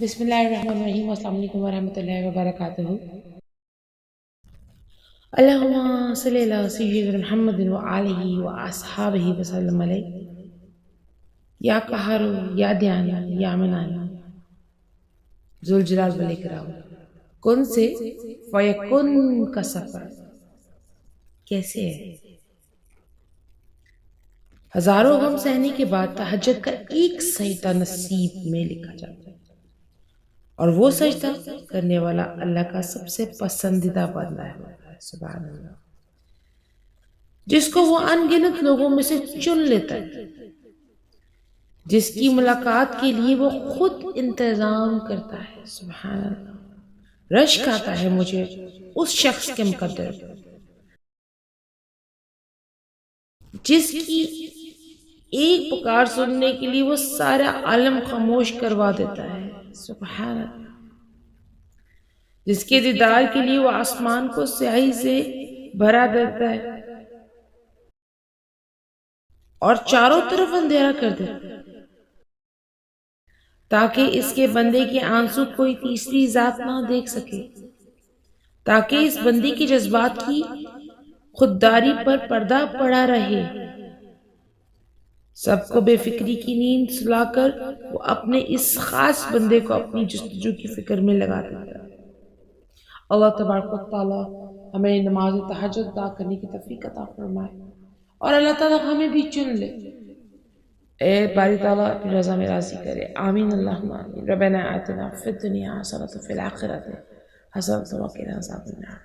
بسم اللہ الرحمن الرحیم. السلام علیکم ورحمۃ اللہ وبرکاتہ. اللہم صلی علی سیدنا محمد وآلہ واصحابہ وسلم علیہ. یا قہر یا دیان یا منان ذوالجلال والاکرام. کن سے فیکن کا سفر کیسے ہے؟ ہزاروں غم سہنے کے بعد تہجد کا ایک سجدہ نصیب میں لکھا جاتا ہے، اور وہ سجدہ کرنے والا اللہ کا سب سے پسندیدہ بندہ ہے. سبحان اللہ. جس کو وہ ان گنت لوگوں میں سے چن لیتا ہے، جس کی ملاقات کے لیے وہ خود انتظام کرتا ہے. سبحان اللہ. رشک آتا ہے مجھے اس شخص کے مقدر جس کی ایک پکار سننے کے لیے وہ سارا عالم خاموش کروا دیتا ہے. سبحان اللہ. جس کے دیدار کے لیے وہ آسمان کو سیاہی سے بھرا دیتا ہے اور چاروں طرف اندھیرا کر دیتا ہے، تاکہ اس کے بندے کے آنسو کوئی تیسری ذات نہ دیکھ سکے، تاکہ اس بندے کے جذبات کی خودداری پر پردہ پڑا رہے. سب کو بے فکری کی نیند سلا کر وہ اپنے اس خاص بندے کو اپنی جستجو کی فکر میں لگا دیتا ہے. اللہ تبارک و تعالی ہمیں نماز تہجد ادا کرنے کی توفیق عطا فرمائے، اور اللہ تعالی ہمیں بھی چن لے. اے باری تعالیٰ اپنی رضا میں راضی کرے. آمین اللہم آمین. ربنا آتنا فی الدنیا حسنۃ وفی الآخرۃ حسنۃ وقنا عذاب النار.